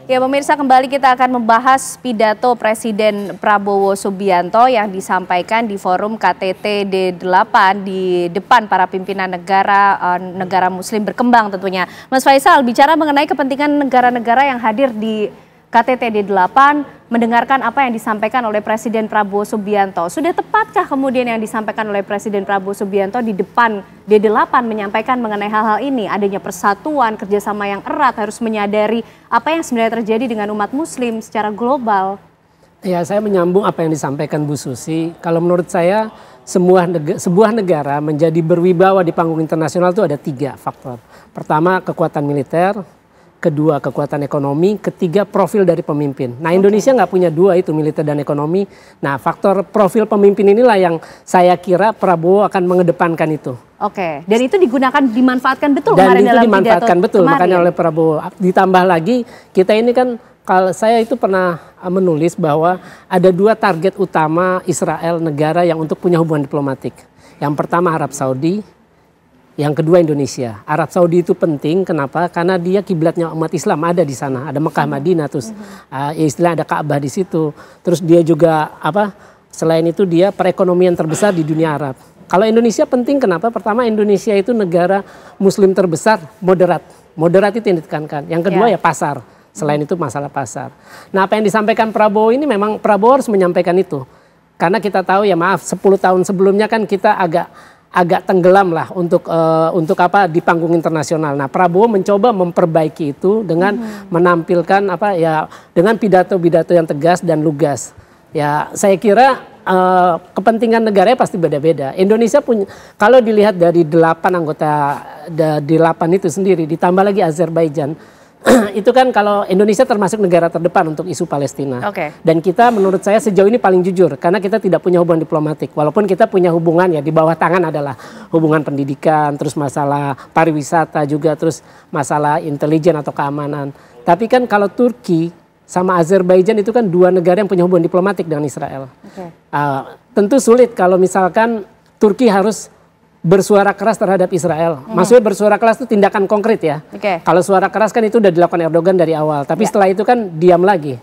Ya pemirsa, kembali kita akan membahas pidato Presiden Prabowo Subianto yang disampaikan di forum KTT D8 di depan para pimpinan negara Muslim berkembang tentunya. Mas Faisal, bicara mengenai kepentingan negara-negara yang hadir di KTT D8, mendengarkan apa yang disampaikan oleh Presiden Prabowo Subianto. Sudah tepatkah kemudian yang disampaikan oleh Presiden Prabowo Subianto di depan D8 menyampaikan mengenai hal-hal ini? Adanya persatuan, kerjasama yang erat, harus menyadari apa yang sebenarnya terjadi dengan umat Muslim secara global. Ya, saya menyambung apa yang disampaikan Bu Susi. Kalau menurut saya, sebuah negara menjadi berwibawa di panggung internasional itu ada 3 faktor. Pertama, kekuatan militer. Kedua, kekuatan ekonomi. Ketiga, profil dari pemimpin. Nah, Indonesia nggak punya 2 itu, militer dan ekonomi. Nah, faktor profil pemimpin inilah yang saya kira Prabowo akan mengedepankan itu. Oke, dan itu dimanfaatkan betul dan kemarin itu dalam dimanfaatkan betul kemarin. Makanya oleh Prabowo. Ditambah lagi, kita ini kan, kalau saya itu pernah menulis bahwa ada 2 target utama Israel, negara yang untuk punya hubungan diplomatik. Yang pertama Arab Saudi. Yang kedua Indonesia. Arab Saudi itu penting, kenapa? Karena dia kiblatnya umat Islam ada di sana, ada Mekah, Madinah, terus istilah ada Ka'bah di situ. Terus dia juga selain itu dia perekonomian terbesar di dunia Arab. Kalau Indonesia penting, kenapa? Pertama, Indonesia itu negara Muslim terbesar, moderat. Moderat itu yang ditekankan. Yang kedua ya pasar. Selain itu masalah pasar. Nah, apa yang disampaikan Prabowo ini memang Prabowo harus menyampaikan itu. Karena kita tahu ya, maaf, 10 tahun sebelumnya kan kita agak tenggelam lah untuk di panggung internasional. Nah, Prabowo mencoba memperbaiki itu dengan menampilkan dengan pidato-pidato yang tegas dan lugas. Ya, saya kira kepentingan negaranya pasti beda-beda. Indonesia punya, kalau dilihat dari 8 anggota D8 itu sendiri, ditambah lagi Azerbaijan. Itu kan kalau Indonesia termasuk negara terdepan untuk isu Palestina. Dan kita menurut saya sejauh ini paling jujur karena kita tidak punya hubungan diplomatik. Walaupun kita punya hubungan ya di bawah tangan adalah hubungan pendidikan, terus masalah pariwisata juga, terus masalah intelijen atau keamanan. Tapi kan kalau Turki sama Azerbaijan itu kan 2 negara yang punya hubungan diplomatik dengan Israel. Tentu sulit kalau misalkan Turki harus bersuara keras terhadap Israel. Maksudnya bersuara keras itu tindakan konkret ya. Kalau suara keras kan itu udah dilakukan Erdogan dari awal. Tapi setelah itu kan diam lagi.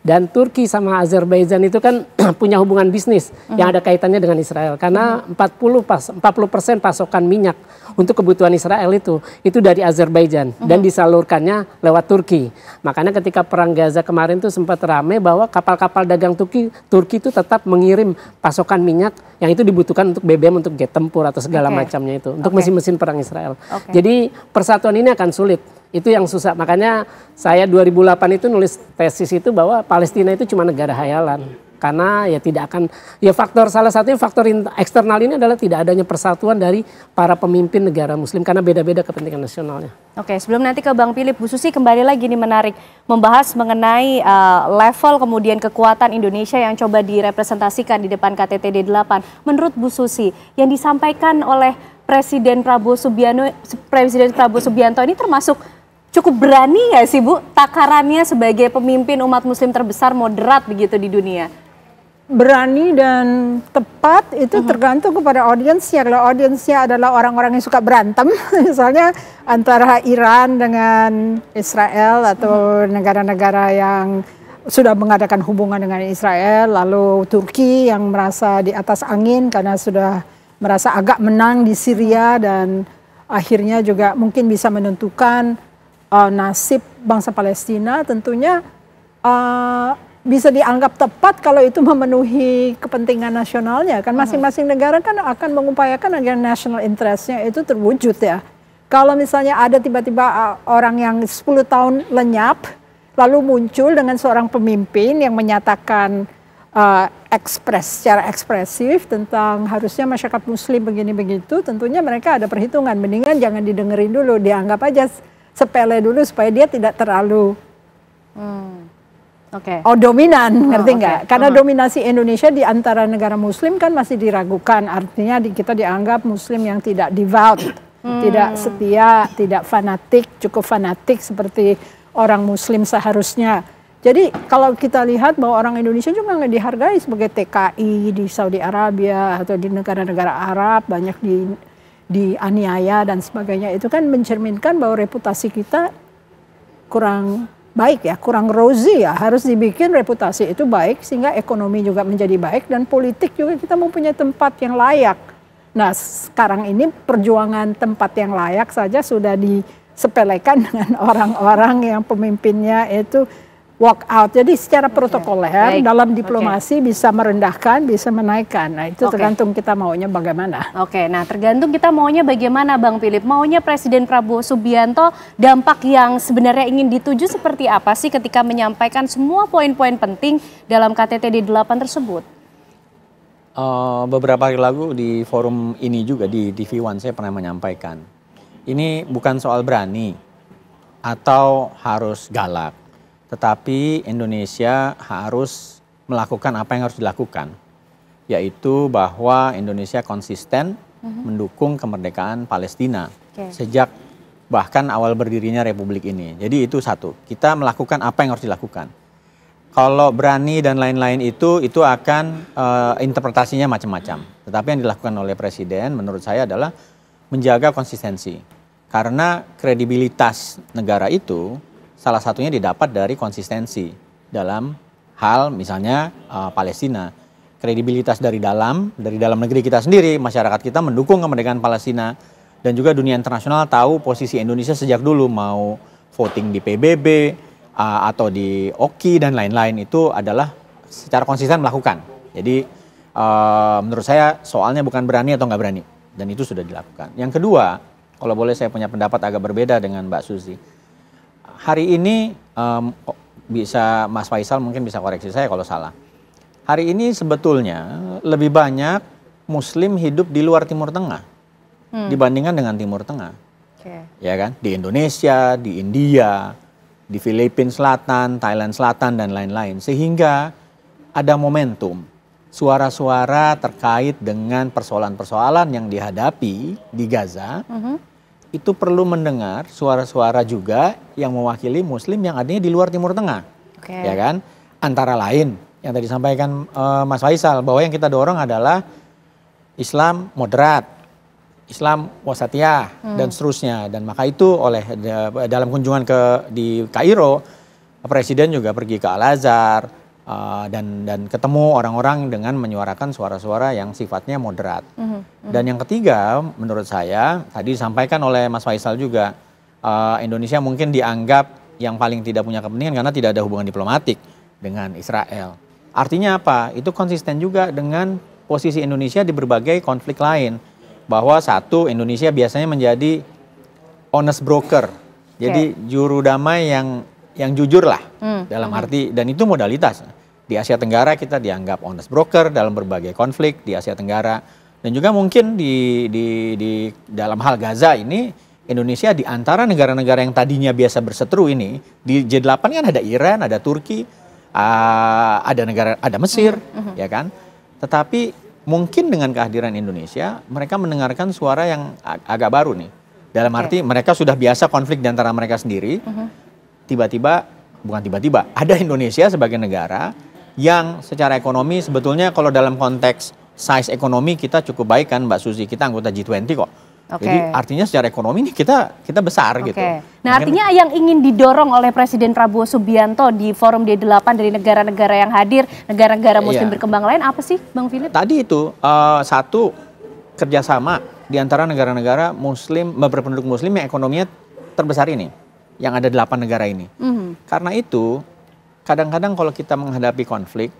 Dan Turki sama Azerbaijan itu kan punya hubungan bisnis yang ada kaitannya dengan Israel. Karena 40% pasokan minyak untuk kebutuhan Israel itu dari Azerbaijan. Dan disalurkannya lewat Turki. Makanya ketika perang Gaza kemarin tuh sempat ramai bahwa kapal-kapal dagang Turki itu tetap mengirim pasokan minyak yang itu dibutuhkan untuk BBM, untuk jet tempur atau segala macamnya itu. Untuk mesin-mesin perang Israel. Jadi persatuan ini akan sulit. Itu yang susah. Makanya saya 2008 itu nulis tesis itu bahwa Palestina itu cuma negara hayalan. Karena ya tidak akan, ya salah satunya faktor eksternal ini adalah tidak adanya persatuan dari para pemimpin negara Muslim karena beda-beda kepentingan nasionalnya. Oke, sebelum nanti ke Bang Philip, Bu Susi kembali lagi nih menarik membahas mengenai level kemudian kekuatan Indonesia yang coba direpresentasikan di depan KTT D8. Menurut Bu Susi, yang disampaikan oleh Presiden Prabowo Subianto ini termasuk cukup berani nggak sih Bu takarannya sebagai pemimpin umat Muslim terbesar moderat begitu di dunia? Berani dan tepat itu tergantung kepada audiensnya. Kalau audiensnya adalah orang-orang yang suka berantem, misalnya antara Iran dengan Israel atau negara-negara yang sudah mengadakan hubungan dengan Israel, lalu Turki yang merasa di atas angin karena sudah merasa agak menang di Syria dan akhirnya juga mungkin bisa menentukan nasib bangsa Palestina, tentunya bisa dianggap tepat kalau itu memenuhi kepentingan nasionalnya. Kan masing-masing negara kan akan mengupayakan agar national interest-nya itu terwujud ya. Kalau misalnya ada tiba-tiba orang yang 10 tahun lenyap, lalu muncul dengan seorang pemimpin yang menyatakan secara ekspresif tentang harusnya masyarakat Muslim begini begitu, tentunya mereka ada perhitungan. Mendingan jangan didengerin dulu, dianggap aja sepele dulu supaya dia tidak terlalu dominan, ngerti nggak? Karena dominasi Indonesia di antara negara Muslim kan masih diragukan, artinya kita dianggap Muslim yang tidak devout, tidak setia, tidak fanatik, cukup fanatik seperti orang Muslim seharusnya. Jadi kalau kita lihat bahwa orang Indonesia juga nggak dihargai sebagai TKI di Saudi Arabia atau di negara-negara Arab, banyak dianiaya dan sebagainya, itu kan mencerminkan bahwa reputasi kita kurang baik ya, kurang rosy ya. Harus dibikin reputasi itu baik sehingga ekonomi juga menjadi baik dan politik juga kita mempunyai tempat yang layak. Nah, sekarang ini perjuangan tempat yang layak saja sudah disepelekan dengan orang-orang yang pemimpinnya itu walk out. Jadi secara protokoler dalam diplomasi bisa merendahkan, bisa menaikkan. Nah itu tergantung kita maunya bagaimana. Oke, nah tergantung kita maunya bagaimana Bang Philip. Maunya Presiden Prabowo Subianto dampak yang sebenarnya ingin dituju seperti apa sih ketika menyampaikan semua poin-poin penting dalam KTT D8 tersebut? Beberapa hari lalu di forum ini juga di TV One saya pernah menyampaikan. Ini bukan soal berani atau harus galak. Tetapi Indonesia harus melakukan apa yang harus dilakukan, yaitu bahwa Indonesia konsisten mendukung kemerdekaan Palestina sejak bahkan awal berdirinya Republik ini. Jadi itu satu, kita melakukan apa yang harus dilakukan. Kalau berani dan lain-lain itu akan interpretasinya macam-macam. Tetapi yang dilakukan oleh Presiden menurut saya adalah menjaga konsistensi. Karena kredibilitas negara itu salah satunya didapat dari konsistensi dalam hal misalnya Palestina. Kredibilitas dari dalam negeri kita sendiri, masyarakat kita mendukung kemerdekaan Palestina. Dan juga dunia internasional tahu posisi Indonesia sejak dulu, mau voting di PBB atau di OKI dan lain-lain, itu adalah secara konsisten melakukan. Jadi menurut saya soalnya bukan berani atau nggak berani. Dan itu sudah dilakukan. Yang kedua, kalau boleh saya punya pendapat agak berbeda dengan Mbak Susi. Hari ini bisa Mas Faisal mungkin bisa koreksi saya kalau salah. Hari ini sebetulnya lebih banyak Muslim hidup di luar Timur Tengah dibandingkan dengan Timur Tengah, ya kan? Di Indonesia, di India, di Filipina Selatan, Thailand Selatan dan lain-lain. Sehingga ada momentum suara-suara terkait dengan persoalan-persoalan yang dihadapi di Gaza. Itu perlu mendengar suara-suara juga yang mewakili Muslim yang adanya di luar Timur Tengah, ya kan? Antara lain yang tadi disampaikan Mas Faisal bahwa yang kita dorong adalah Islam moderat, Islam wasatiyah dan seterusnya. Dan maka itu dalam kunjungan di Kairo, Presiden juga pergi ke Al-Azhar dan ketemu orang-orang dengan menyuarakan suara-suara yang sifatnya moderat. Dan yang ketiga, menurut saya tadi disampaikan oleh Mas Faisal juga, Indonesia mungkin dianggap yang paling tidak punya kepentingan karena tidak ada hubungan diplomatik dengan Israel. Artinya apa? Itu konsisten juga dengan posisi Indonesia di berbagai konflik lain. Bahwa satu, Indonesia biasanya menjadi honest broker. Jadi juru damai yang jujur lah dalam arti, dan itu modalitas. Di Asia Tenggara kita dianggap honest broker dalam berbagai konflik di Asia Tenggara. Dan juga mungkin di dalam hal Gaza ini, Indonesia di antara negara-negara yang tadinya biasa berseteru ini, di G8 kan ada Iran, ada Turki, ada Mesir, ya kan? Tetapi mungkin dengan kehadiran Indonesia, mereka mendengarkan suara yang agak baru nih. Dalam arti mereka sudah biasa konflik di antara mereka sendiri, bukan tiba-tiba, ada Indonesia sebagai negara yang secara ekonomi sebetulnya kalau dalam konteks size ekonomi kita cukup baik kan Mbak Susi, kita anggota G20 kok. Jadi artinya secara ekonomi ini kita besar gitu. Nah artinya yang ingin didorong oleh Presiden Prabowo Subianto di forum D8 dari negara-negara yang hadir, negara-negara Muslim berkembang lain apa sih Bang Philip? Tadi itu satu, kerjasama di antara negara-negara Muslim, berpenduduk Muslim yang ekonominya terbesar ini, yang ada 8 negara ini. Karena itu kadang-kadang kalau kita menghadapi konflik,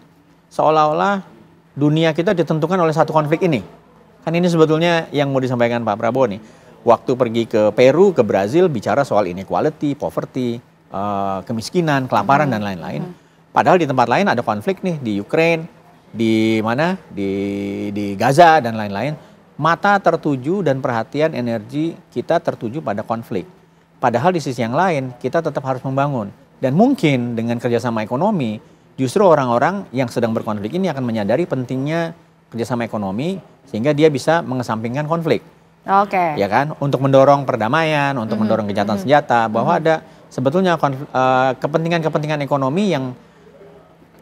seolah-olah dunia kita ditentukan oleh satu konflik ini. Kan ini sebetulnya yang mau disampaikan Pak Prabowo nih. Waktu pergi ke Peru, ke Brazil, bicara soal inequality, poverty, kemiskinan, kelaparan, dan lain-lain. Padahal di tempat lain ada konflik nih, di Ukraine, di mana, di Gaza, dan lain-lain. Mata tertuju dan perhatian energi kita tertuju pada konflik. Padahal di sisi yang lain, kita tetap harus membangun. Dan mungkin dengan kerjasama ekonomi, justru orang-orang yang sedang berkonflik ini akan menyadari pentingnya kerjasama ekonomi, sehingga dia bisa mengesampingkan konflik. Ya kan? Untuk mendorong perdamaian, untuk mendorong gencatan senjata, bahwa ada sebetulnya kepentingan-kepentingan ekonomi yang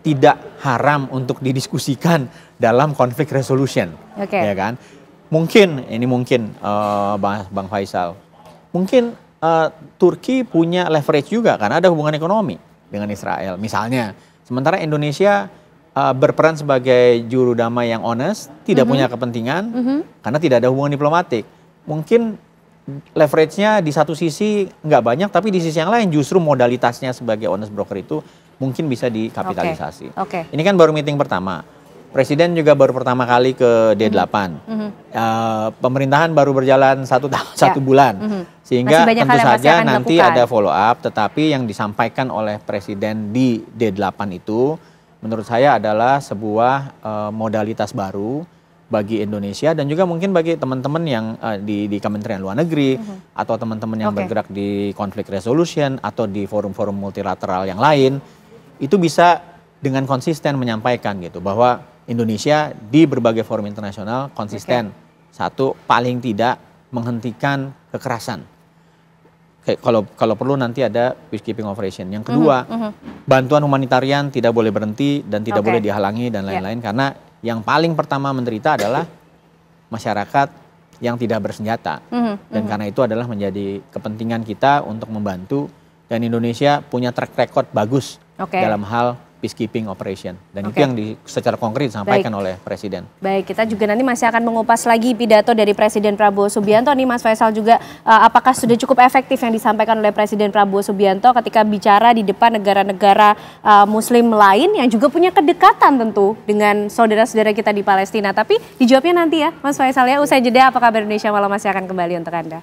tidak haram untuk didiskusikan dalam konflik resolution. Ya kan? Mungkin, Bang Faisal, mungkin Turki punya leverage juga karena ada hubungan ekonomi dengan Israel misalnya. Sementara Indonesia berperan sebagai juru damai yang honest, tidak punya kepentingan karena tidak ada hubungan diplomatik. Mungkin leverage-nya di satu sisi nggak banyak, tapi di sisi yang lain justru modalitasnya sebagai honest broker itu mungkin bisa dikapitalisasi. Ini kan baru meeting pertama. Presiden juga baru pertama kali ke D8. Pemerintahan baru berjalan satu bulan. Sehingga tentu saja nanti ada follow up. Tetapi yang disampaikan oleh Presiden di D8 itu menurut saya adalah sebuah modalitas baru bagi Indonesia dan juga mungkin bagi teman-teman yang di Kementerian Luar Negeri atau teman-teman yang bergerak di conflict resolution atau di forum-forum multilateral yang lain, itu bisa dengan konsisten menyampaikan gitu bahwa Indonesia di berbagai forum internasional konsisten. Satu, paling tidak menghentikan kekerasan. Kalau perlu nanti ada peacekeeping operation. Yang kedua, bantuan humanitarian tidak boleh berhenti dan tidak boleh dihalangi dan lain-lain karena yang paling pertama menderita adalah masyarakat yang tidak bersenjata. Dan karena itu adalah menjadi kepentingan kita untuk membantu dan Indonesia punya track record bagus dalam hal peacekeeping operation. Dan itu yang secara konkret disampaikan oleh Presiden. Baik, kita juga nanti masih akan mengupas lagi pidato dari Presiden Prabowo Subianto. Nih Mas Faisal juga, apakah sudah cukup efektif yang disampaikan oleh Presiden Prabowo Subianto ketika bicara di depan negara-negara Muslim lain yang juga punya kedekatan tentu dengan saudara-saudara kita di Palestina. Tapi dijawabnya nanti ya Mas Faisal ya, usai jeda Apa Kabar Indonesia Malam masih akan kembali untuk Anda.